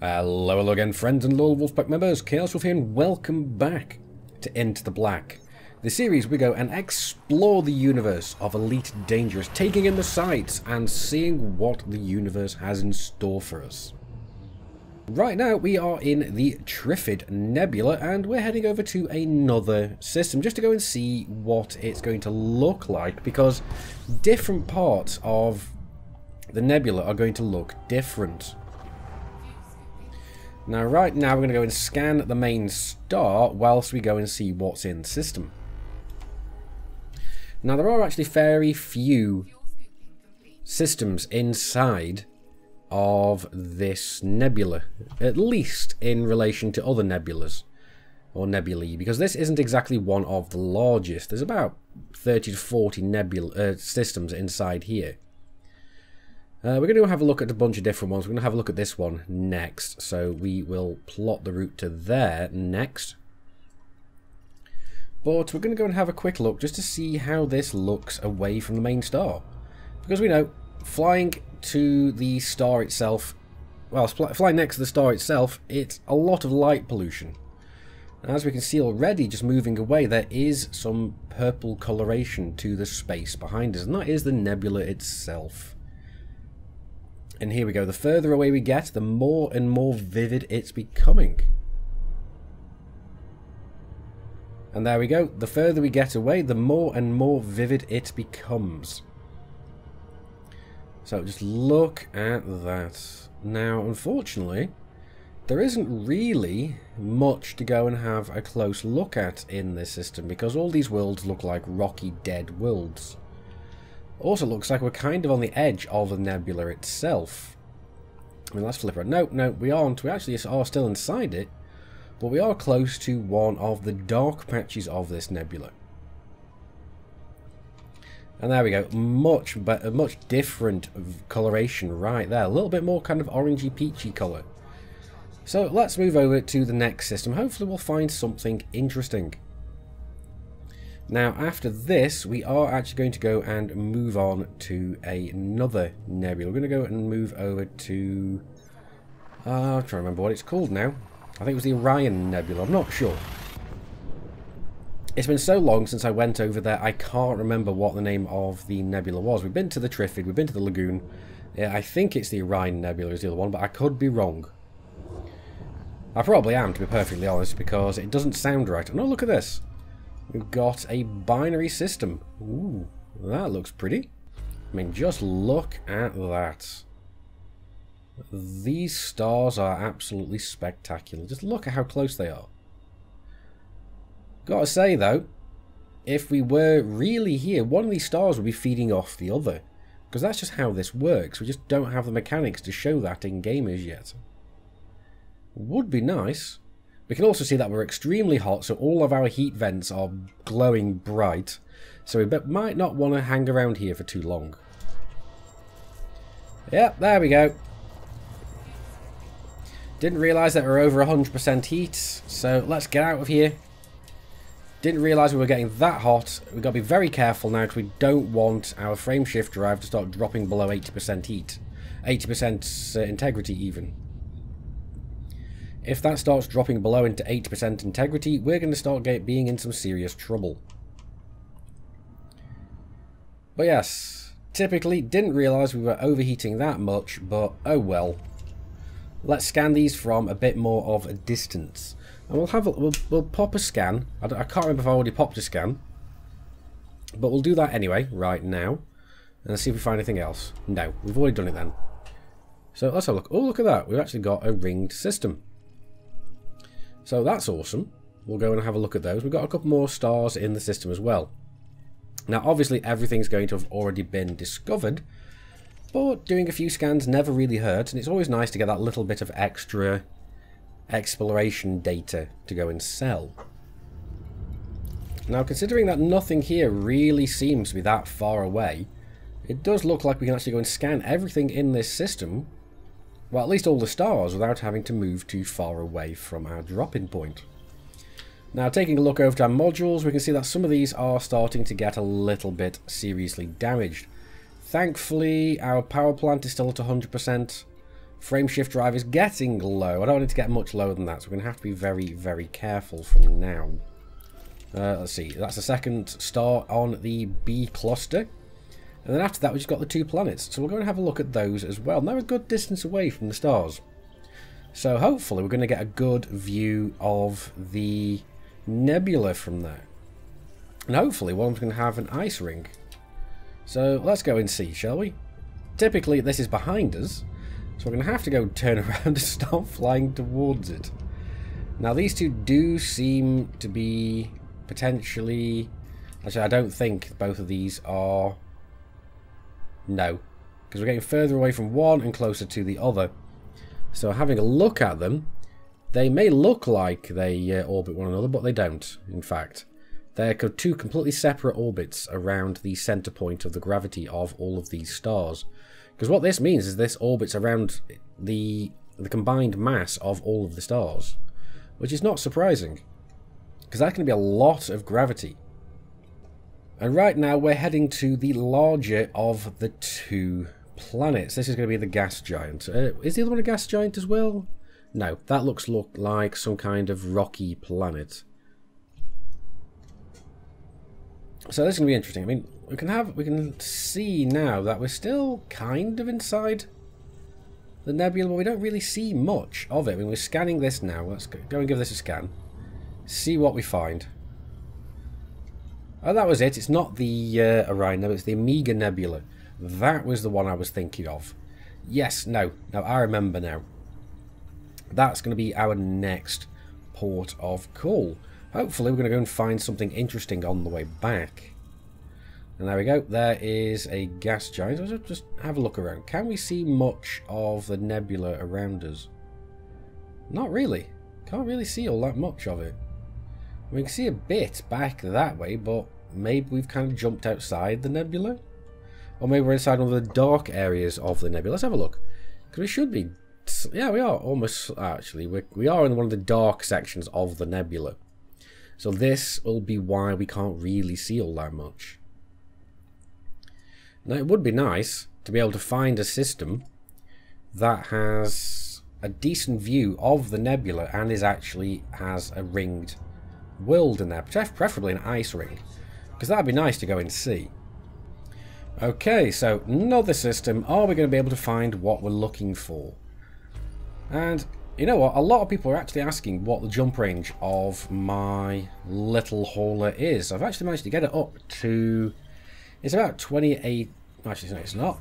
Hello again, friends and loyal Wolfpack members, Chaos Wolf here, and welcome back to Into the Black. The series we go and explore the universe of Elite Dangerous, taking in the sights and seeing what the universe has in store for us. Right now we are in the Trifid Nebula and we're heading over to another system just to go and see what it's going to look like, because different parts of the nebula are going to look different. Now, right now, we're going to go and scan the main star whilst we go and see what's in the system. Now, there are actually very few systems inside of this nebula, at least in relation to other nebulas, or nebulae, because this isn't exactly one of the largest. There's about 30 to 40 nebula systems inside here. We're going to have a look at a bunch of different ones. We're going to have a look at this one next. So we will plot the route to there next. But we're going to go and have a quick look just to see how this looks away from the main star. Because we know, flying to the star itself, well, flying next to the star itself, it's a lot of light pollution. As we can see already, just moving away, there is some purple coloration to the space behind us. And that is the nebula itself. And here we go, the further away we get, the more and more vivid it's becoming. And there we go, the further we get away, the more and more vivid it becomes. So just look at that. Now, unfortunately, there isn't really much to go and have a close look at in this system, because all these worlds look like rocky, dead worlds. Also looks like we're kind of on the edge of the nebula itself. I mean, let's flip around. No, we aren't. We actually are still inside it, but we are close to one of the dark patches of this nebula. And there we go. Much different coloration right there. A little bit more kind of orangey peachy colour. So let's move over to the next system. Hopefully we'll find something interesting. Now, after this, we are actually going to go and move on to another nebula. We're going to go and move over to... I'm trying to remember what it's called now. I think it was the Orion Nebula. I'm not sure. It's been so long since I went over there, I can't remember what the name of the nebula was. We've been to the Triffid, we've been to the Lagoon. Yeah, I think it's the Orion Nebula is the other one, but I could be wrong. I probably am, to be perfectly honest, because it doesn't sound right. Oh, no, look at this. We've got a binary system. Ooh, that looks pretty. I mean, just look at that. These stars are absolutely spectacular. Just look at how close they are. Gotta say, though, if we were really here, one of these stars would be feeding off the other. Because that's just how this works. We just don't have the mechanics to show that in game as yet. Would be nice. We can also see that we're extremely hot, so all of our heat vents are glowing bright. So we might not want to hang around here for too long. Yep, there we go. Didn't realise that we're over 100% heat, so let's get out of here. Didn't realise we were getting that hot. We've got to be very careful now, because we don't want our frameshift drive to start dropping below 80% heat. 80% integrity even. If that starts dropping below into 8% integrity, we're going to start being in some serious trouble. But yes, typically didn't realise we were overheating that much, but oh well. Let's scan these from a bit more of a distance. And we'll pop a scan. I can't remember if I already popped a scan. But we'll do that anyway, right now. And see if we find anything else. No, we've already done it then. So let's have a look. Oh, look at that. We've actually got a ringed system. So that's awesome. We'll go and have a look at those. We've got a couple more stars in the system as well. Now, obviously, everything's going to have already been discovered, but doing a few scans never really hurts, and it's always nice to get that little bit of extra exploration data to go and sell. Now, considering that nothing here really seems to be that far away, it does look like we can actually go and scan everything in this system. Well, at least all the stars, without having to move too far away from our drop-in point. Now, taking a look over to our modules, we can see that some of these are starting to get a little bit seriously damaged. Thankfully, our power plant is still at 100%. frame shift drive is getting low. I don't want it to get much lower than that, so we're going to have to be very, very careful from now. Let's see, that's the second star on the B cluster. And then after that, we've just got the 2 planets. So we're going to have a look at those as well. Now, a good distance away from the stars. So hopefully we're going to get a good view of the nebula from there. And hopefully one of them's going to have an ice ring. So let's go and see, shall we? Typically this is behind us. So we're going to have to go turn around and start flying towards it. Now these two do seem to be potentially... Actually, I don't think both of these are... No, because we're getting further away from one and closer to the other. So having a look at them, they may look like they orbit one another, but they don't, in fact. They're 2 completely separate orbits around the center point of the gravity of all of these stars. Because what this means is this orbits around the combined mass of all of the stars. Which is not surprising, because that's going to be a lot of gravity. And right now we're heading to the larger of the 2 planets. This is going to be the gas giant. Is the other one a gas giant as well? No, that looks like some kind of rocky planet. So this is going to be interesting. I mean, we can see now that we're still kind of inside the nebula, but we don't really see much of it. I mean, we're scanning this now. Let's go and give this a scan. See what we find. Oh, that was it. It's not the Orion Nebula, it's the Omega Nebula. That was the one I was thinking of. Yes, no, I remember now. That's going to be our next port of call. Hopefully we're going to go and find something interesting on the way back. And there we go. There is a gas giant. Let's just have a look around. Can we see much of the nebula around us? Not really. Can't really see all that much of it. We can see a bit back that way, but maybe we've kind of jumped outside the nebula? Or maybe we're inside one of the dark areas of the nebula. Let's have a look. Because we should be... Yeah, we are almost... Actually, we are in one of the dark sections of the nebula. So this will be why we can't really see all that much. Now, it would be nice to be able to find a system that has a decent view of the nebula and has a ringed world in there, preferably an ice ring, because that'd be nice to go and see. Okay, so another system. Are we going to be able to find what we're looking for? And you know what, a lot of people are actually asking what the jump range of my little hauler is. I've actually managed to get it up to, it's about 28, actually no it's not,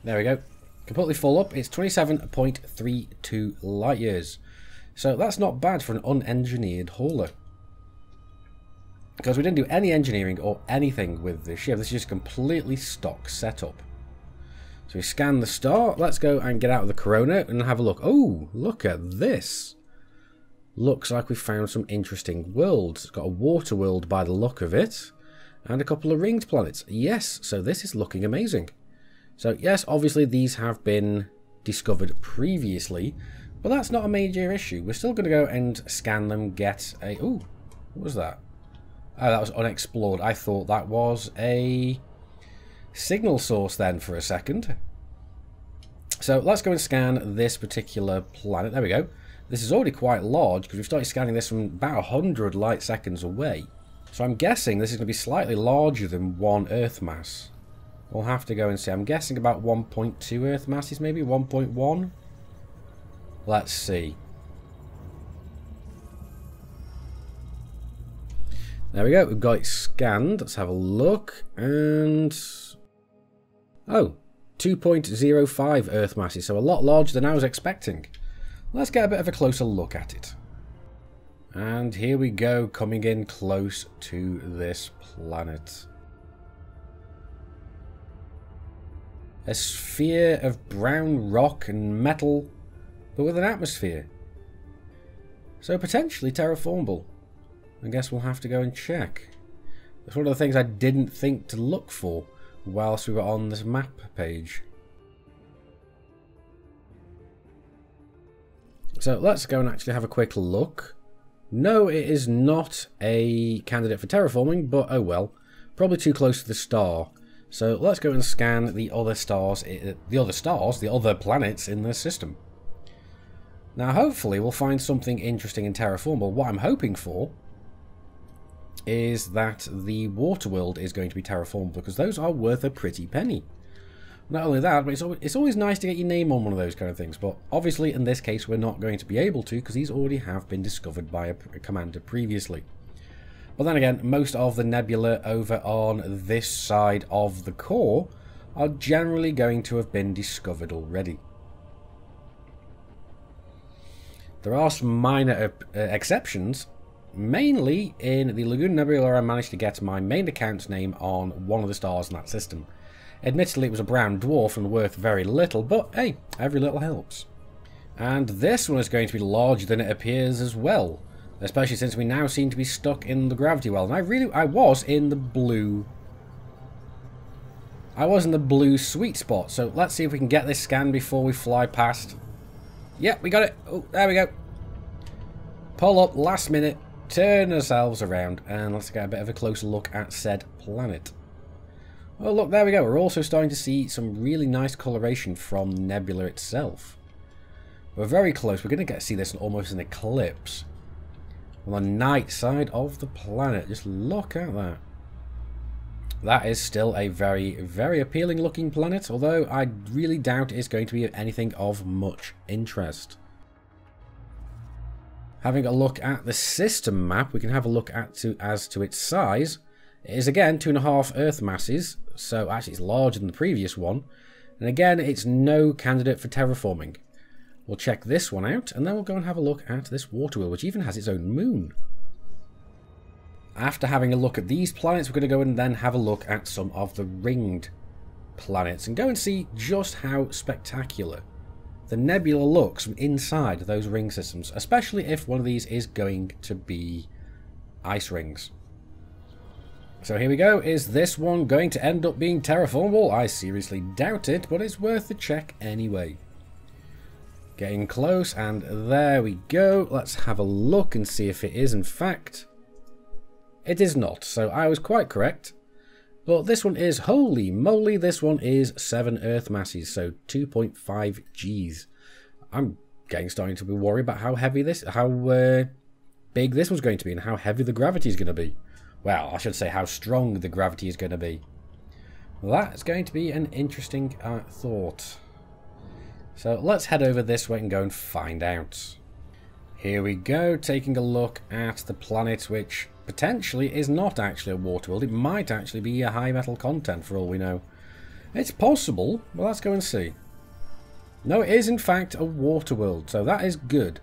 there we go, completely full up. It's 27.32 light years, so that's not bad for an unengineered hauler. Because we didn't do any engineering or anything with this ship. This is just completely stock setup. So we scan the star. Let's go and get out of the corona and have a look. Oh, look at this. Looks like we found some interesting worlds. It's got a water world by the look of it. And a couple of ringed planets. Yes, so this is looking amazing. So yes, obviously these have been discovered previously. But that's not a major issue. We're still going to go and scan them, get a... Ooh, what was that? Oh, that was unexplored. I thought that was a signal source then for a second. So let's go and scan this particular planet. There we go. This is already quite large because we've started scanning this from about 100 light seconds away. So I'm guessing this is going to be slightly larger than 1 Earth mass. We'll have to go and see. I'm guessing about 1.2 Earth masses, maybe 1.1. Let's see. There we go, we've got it scanned. Let's have a look. And... oh, 2.05 Earth masses, so a lot larger than I was expecting. Let's get a bit of a closer look at it. And here we go, coming in close to this planet. A sphere of brown rock and metal, but with an atmosphere. So potentially terraformable. I guess we'll have to go and check. It's one of the things I didn't think to look for whilst we were on this map page. So let's go and actually have a quick look. No, it is not a candidate for terraforming, but oh well. Probably too close to the star. So let's go and scan the other stars, the other planets in this system. Now hopefully we'll find something interesting in Terraformable. What I'm hoping for is that the water world is going to be terraformable, because those are worth a pretty penny. Not only that, but it's always nice to get your name on one of those kind of things, but obviously in this case we're not going to be able to, because these already have been discovered by a commander previously. But then again, most of the nebula over on this side of the core are generally going to have been discovered already. There are some minor exceptions. Mainly in the Lagoon Nebula, I managed to get my main account's name on one of the stars in that system. Admittedly, it was a brown dwarf and worth very little, but hey, every little helps. And this one is going to be larger than it appears as well, especially since we now seem to be stuck in the gravity well. And I was in the blue sweet spot. So let's see if we can get this scan before we fly past. Yep, we got it. Oh, there we go. Pull up last minute. Turn ourselves around and let's get a bit of a closer look at said planet. Oh look, there we go. We're also starting to see some really nice coloration from the nebula itself. We're very close. We're going to get to see this in almost an eclipse. On the night side of the planet. Just look at that. That is still a very, very appealing looking planet, although I really doubt it's going to be anything of much interest. Having a look at the system map, we can have a look at as to its size. It is again 2.5 Earth masses, so actually it's larger than the previous one. And again, it's no candidate for terraforming. We'll check this one out, and then we'll go and have a look at this water wheel, which even has its own moon. After having a look at these planets, we're going to go and then have a look at some of the ringed planets and go and see just how spectacular the nebula looks from inside those ring systems, especially if one of these is going to be ice rings. So here we go. Is this one going to end up being terraformable? I seriously doubt it, but it's worth a check anyway. Getting close, and there we go. Let's have a look and see if it is in fact. It is not, so I was quite correct. But this one is, holy moly, this one is 7 Earth masses, so 2.5 Gs. I'm starting to be worried about how heavy how big this one's going to be and how heavy the gravity is going to be. Well, I should say how strong the gravity is going to be. Well, that's going to be an interesting thought. So let's head over this way and go and find out. Here we go, taking a look at the planet, which potentially is not actually a water world. It might actually be a high metal content for all we know. It's possible. Well, let's go and see. No, it is in fact a water world, so that is good.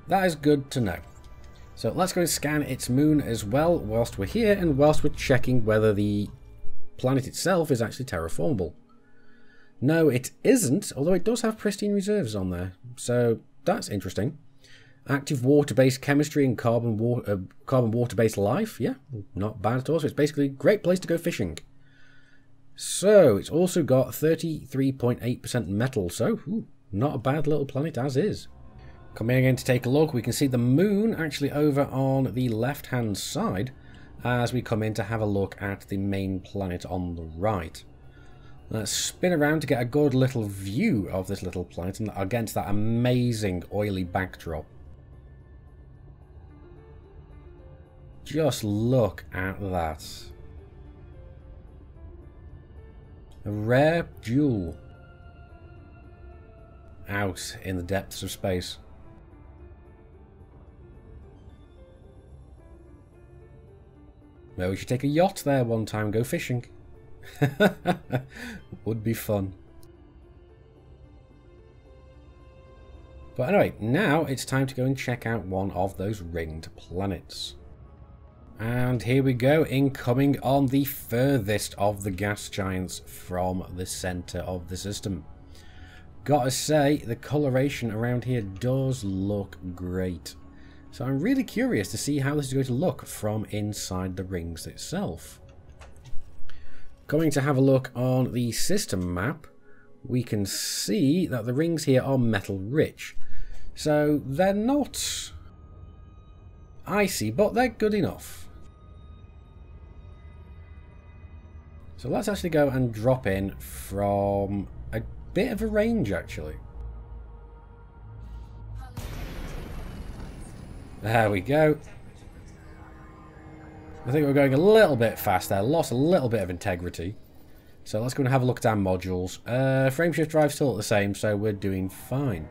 That is good to know. So let's go and scan its moon as well whilst we're here and whilst we're checking whether the planet itself is actually terraformable. No, it isn't, although it does have pristine reserves on there, so that's interesting. Active water-based chemistry and carbon water-based life. Yeah, not bad at all. So it's basically a great place to go fishing. So it's also got 33.8% metal. So not a bad little planet as is. Coming in to take a look, we can see the moon actually over on the left-hand side as we come in to have a look at the main planet on the right. Let's spin around to get a good little view of this little planet and against that amazing oily backdrop. Just look at that. A rare jewel out in the depths of space. Maybe we should take a yacht there one time and go fishing. Would be fun. But anyway, now it's time to go and check out one of those ringed planets. And here we go, incoming on the furthest of the gas giants from the centre of the system. Gotta say, the coloration around here does look great. So I'm really curious to see how this is going to look from inside the rings itself. Going to have a look on the system map, we can see that the rings here are metal rich. So they're not icy, but they're good enough. So let's actually go and drop in from a bit of a range, actually. There we go. I think we're going a little bit fast there. Lost a little bit of integrity. So let's go and have a look at our modules. Frameshift drive still at the same, so we're doing fine.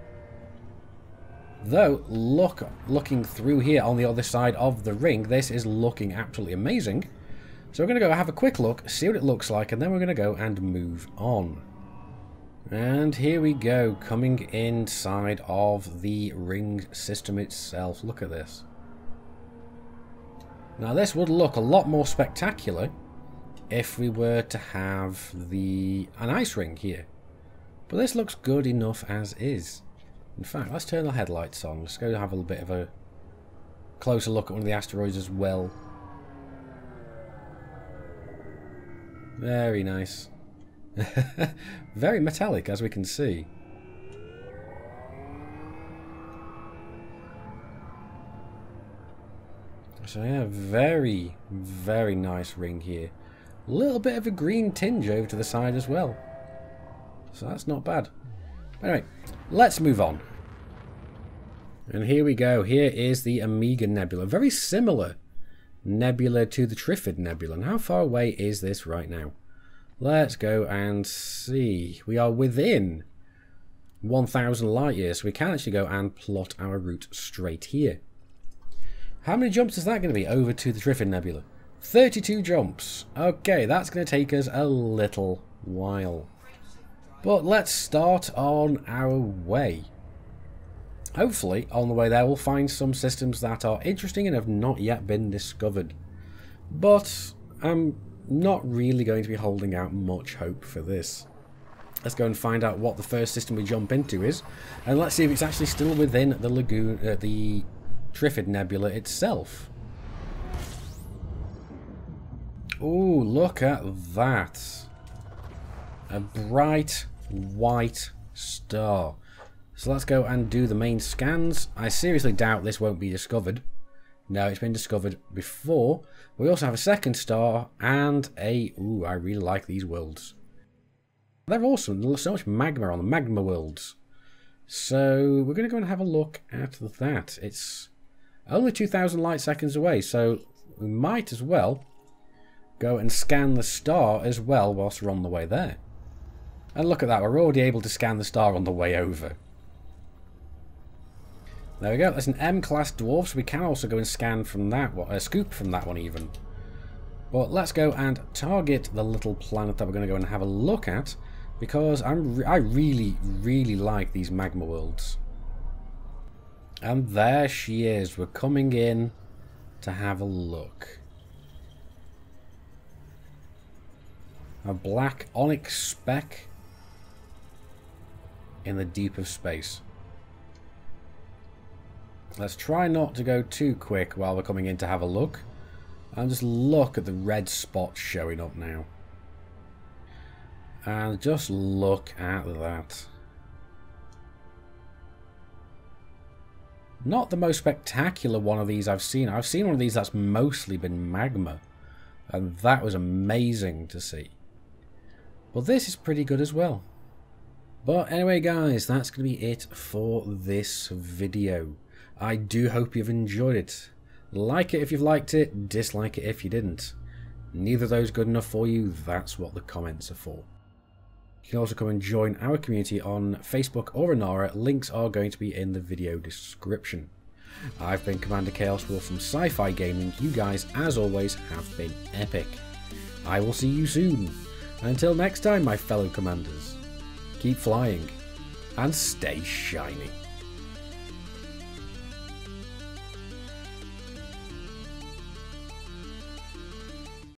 Though, looking through here on the other side of the ring, this is looking absolutely amazing. So we're going to go have a quick look, see what it looks like, and then we're going to go and move on. And here we go, coming inside of the ring system itself. Look at this. Now this would look a lot more spectacular if we were to have an ice ring here. But this looks good enough as is. In fact, let's turn the headlights on. Let's go have a little bit of a closer look at one of the asteroids as well. Very nice. Very metallic, as we can see. So yeah, very, very nice ring here. A little bit of a green tinge over to the side as well. So that's not bad. Anyway, let's move on. And here we go. Here is the Omega Nebula. Very similar nebula to the Trifid Nebula. And how far away is this right now? Let's go and see. We are within 1,000 light years. So we can actually go and plot our route straight here. How many jumps is that going to be over to the Triffid Nebula? 32 jumps. Okay, that's going to take us a little while. But let's start on our way. Hopefully, on the way there, we'll find some systems that are interesting and have not yet been discovered. But I'm not really going to be holding out much hope for this. Let's go and find out what the first system we jump into is. And let's see if it's actually still within the lagoon, the Triffid Nebula itself. Ooh, look at that. A bright white star. So let's go and do the main scans. I seriously doubt this won't be discovered. No, it's been discovered before. We also have a second star and a... Ooh, I really like these worlds. They're awesome. There's so much magma on the magma worlds. So we're going to go and have a look at that. It's only 2,000 light seconds away, so we might as well go and scan the star as well whilst we're on the way there. And look at that, we're already able to scan the star on the way over. There we go, that's an M-class dwarf, so we can also go and scan from that one, scoop from that one even. But let's go and target the little planet that we're going to go and have a look at, because I really, really like these magma worlds. And there she is, we're coming in to have a look. A black onyx speck in the deep of space. Let's try not to go too quick while we're coming in to have a look. And just look at the red spots showing up now. And just look at that. Not the most spectacular one of these I've seen. I've seen one of these that's mostly been magma. And that was amazing to see. But this is pretty good as well. But anyway guys, that's going to be it for this video. I do hope you've enjoyed it. Like it if you've liked it, dislike it if you didn't. Neither of those good enough for you, that's what the comments are for. You can also come and join our community on Facebook or Anara. Links are going to be in the video description. I've been Commander Chaos Wolf from Sci-Fi Gaming. You guys, as always, have been epic. I will see you soon. Until next time, my fellow commanders, keep flying and stay shiny.